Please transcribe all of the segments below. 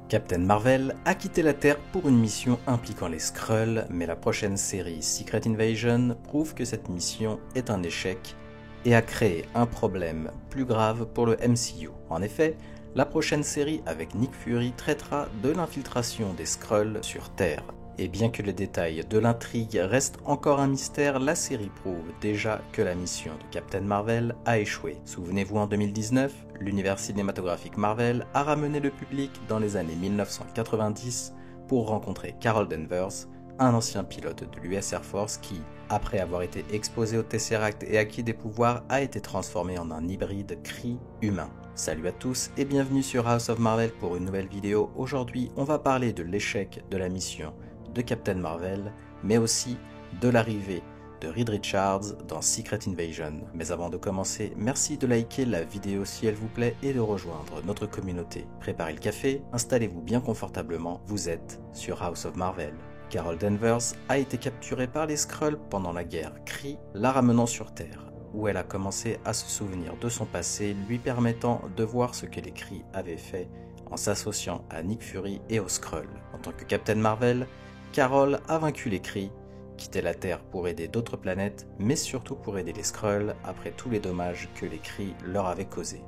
Captain Marvel a quitté la Terre pour une mission impliquant les Skrulls, mais la prochaine série Secret Invasion prouve que cette mission est un échec et a créé un problème plus grave pour le MCU. En effet, la prochaine série avec Nick Fury traitera de l'infiltration des Skrulls sur Terre. Et bien que les détails de l'intrigue restent encore un mystère, la série prouve déjà que la mission de Captain Marvel a échoué. Souvenez-vous, en 2019, l'univers cinématographique Marvel a ramené le public dans les années 1990 pour rencontrer Carol Danvers, un ancien pilote de l'US Air Force qui, après avoir été exposé au Tesseract et acquis des pouvoirs, a été transformé en un hybride Kree humain. Salut à tous et bienvenue sur House of Marvel pour une nouvelle vidéo. Aujourd'hui, on va parler de l'échec de la mission de Captain Marvel, mais aussi de l'arrivée de Reed Richards dans Secret Invasion. Mais avant de commencer, merci de liker la vidéo si elle vous plaît et de rejoindre notre communauté. Préparez le café, installez-vous bien confortablement, vous êtes sur House of Marvel. Carol Danvers a été capturée par les Skrulls pendant la guerre Kree, la ramenant sur Terre, où elle a commencé à se souvenir de son passé, lui permettant de voir ce que les Kree avaient fait en s'associant à Nick Fury et aux Skrulls. En tant que Captain Marvel, Carol a vaincu les Kree, quitté la Terre pour aider d'autres planètes, mais surtout pour aider les Skrulls après tous les dommages que les Kree leur avaient causés.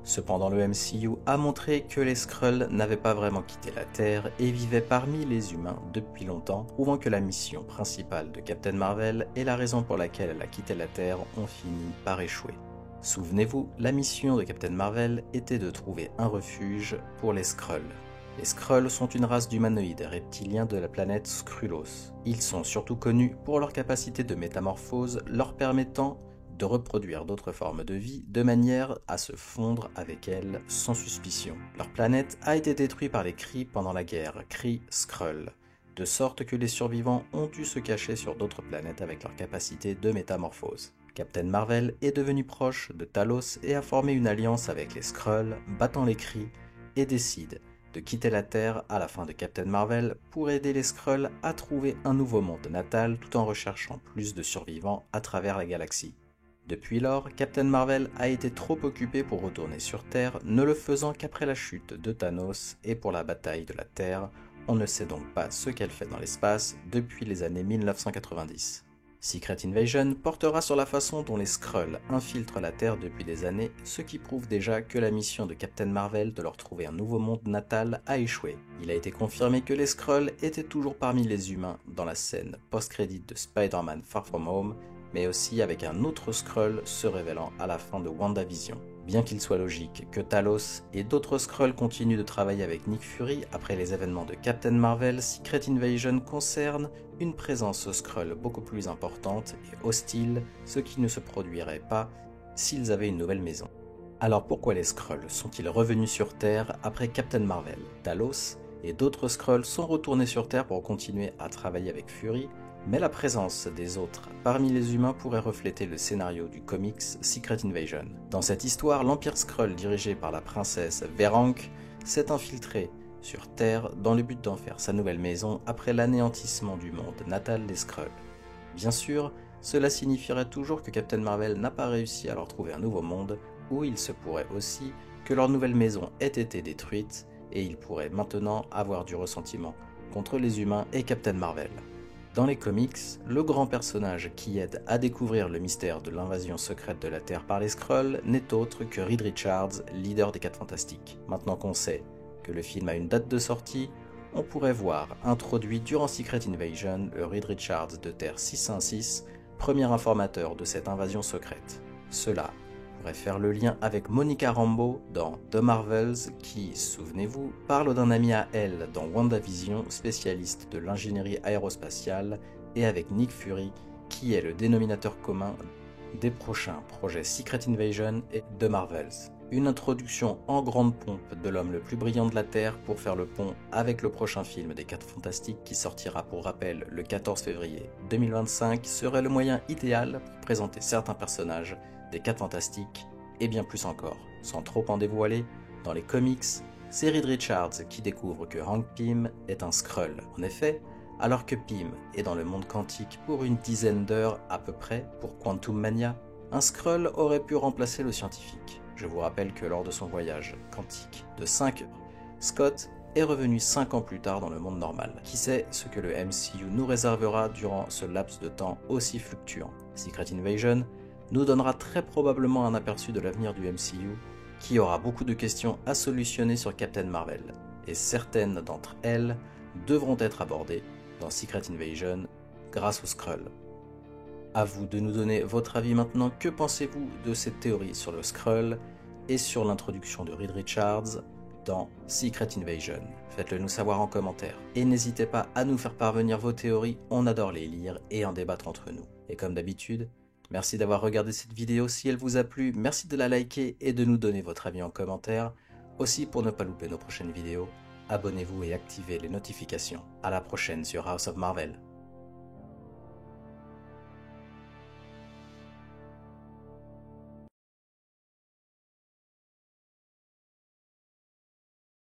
Cependant, le MCU a montré que les Skrulls n'avaient pas vraiment quitté la Terre et vivaient parmi les humains depuis longtemps, prouvant que la mission principale de Captain Marvel et la raison pour laquelle elle a quitté la Terre ont fini par échouer. Souvenez-vous, la mission de Captain Marvel était de trouver un refuge pour les Skrulls. Les Skrulls sont une race d'humanoïdes reptiliens de la planète Skrullos. Ils sont surtout connus pour leur capacité de métamorphose leur permettant de reproduire d'autres formes de vie de manière à se fondre avec elles sans suspicion. Leur planète a été détruite par les Kree pendant la guerre Kree-Skrull, de sorte que les survivants ont dû se cacher sur d'autres planètes avec leur capacité de métamorphose. Captain Marvel est devenu proche de Talos et a formé une alliance avec les Skrulls, battant les Kree, et décide de quitter la Terre à la fin de Captain Marvel pour aider les Skrulls à trouver un nouveau monde natal tout en recherchant plus de survivants à travers la galaxie. Depuis lors, Captain Marvel a été trop occupée pour retourner sur Terre, ne le faisant qu'après la chute de Thanos et pour la bataille de la Terre. On ne sait donc pas ce qu'elle fait dans l'espace depuis les années 1990. Secret Invasion portera sur la façon dont les Skrulls infiltrent la Terre depuis des années, ce qui prouve déjà que la mission de Captain Marvel de leur trouver un nouveau monde natal a échoué. Il a été confirmé que les Skrulls étaient toujours parmi les humains dans la scène post-crédit de Spider-Man Far From Home, mais aussi avec un autre Skrull se révélant à la fin de WandaVision. Bien qu'il soit logique que Talos et d'autres Skrulls continuent de travailler avec Nick Fury après les événements de Captain Marvel, Secret Invasion concerne une présence Skrull beaucoup plus importante et hostile, ce qui ne se produirait pas s'ils avaient une nouvelle maison. Alors pourquoi les Skrulls sont-ils revenus sur Terre après Captain Marvel? Talos et d'autres Skrulls sont retournés sur Terre pour continuer à travailler avec Fury, mais la présence des autres parmi les humains pourrait refléter le scénario du comics Secret Invasion. Dans cette histoire, l'Empire Skrull dirigé par la princesse Verank s'est infiltré sur Terre dans le but d'en faire sa nouvelle maison après l'anéantissement du monde natal des Skrulls. Bien sûr, cela signifierait toujours que Captain Marvel n'a pas réussi à leur trouver un nouveau monde, ou il se pourrait aussi que leur nouvelle maison ait été détruite et ils pourraient maintenant avoir du ressentiment contre les humains et Captain Marvel. Dans les comics, le grand personnage qui aide à découvrir le mystère de l'invasion secrète de la Terre par les Skrulls n'est autre que Reed Richards, leader des 4 Fantastiques. Maintenant qu'on sait que le film a une date de sortie, on pourrait voir introduit durant Secret Invasion le Reed Richards de Terre 616, premier informateur de cette invasion secrète. Cela pourrait faire le lien avec Monica Rambeau dans The Marvels qui, souvenez-vous, parle d'un ami à elle dans WandaVision, spécialiste de l'ingénierie aérospatiale, et avec Nick Fury qui est le dénominateur commun des prochains projets Secret Invasion et The Marvels. Une introduction en grande pompe de l'homme le plus brillant de la Terre pour faire le pont avec le prochain film des 4 Fantastiques qui sortira pour rappel le 14 février 2025 serait le moyen idéal pour présenter certains personnages des 4 Fantastiques et bien plus encore. Sans trop en dévoiler, dans les comics, c'est Reed Richards qui découvre que Hank Pym est un Skrull. En effet, alors que Pym est dans le monde quantique pour une dizaine d'heures à peu près pour Quantum Mania, un Skrull aurait pu remplacer le scientifique. Je vous rappelle que lors de son voyage quantique de 5 heures, Scott est revenu 5 ans plus tard dans le monde normal. Qui sait ce que le MCU nous réservera durant ce laps de temps aussi fluctuant. Secret Invasion nous donnera très probablement un aperçu de l'avenir du MCU, qui aura beaucoup de questions à solutionner sur Captain Marvel, et certaines d'entre elles devront être abordées dans Secret Invasion grâce aux Skrulls. A vous de nous donner votre avis maintenant. Que pensez-vous de cette théorie sur le Skrull et sur l'introduction de Reed Richards dans Secret Invasion? Faites-le nous savoir en commentaire. Et n'hésitez pas à nous faire parvenir vos théories, on adore les lire et en débattre entre nous. Et comme d'habitude, merci d'avoir regardé cette vidéo. Si elle vous a plu, merci de la liker et de nous donner votre avis en commentaire. Aussi, pour ne pas louper nos prochaines vidéos, abonnez-vous et activez les notifications. À la prochaine sur House of Marvel.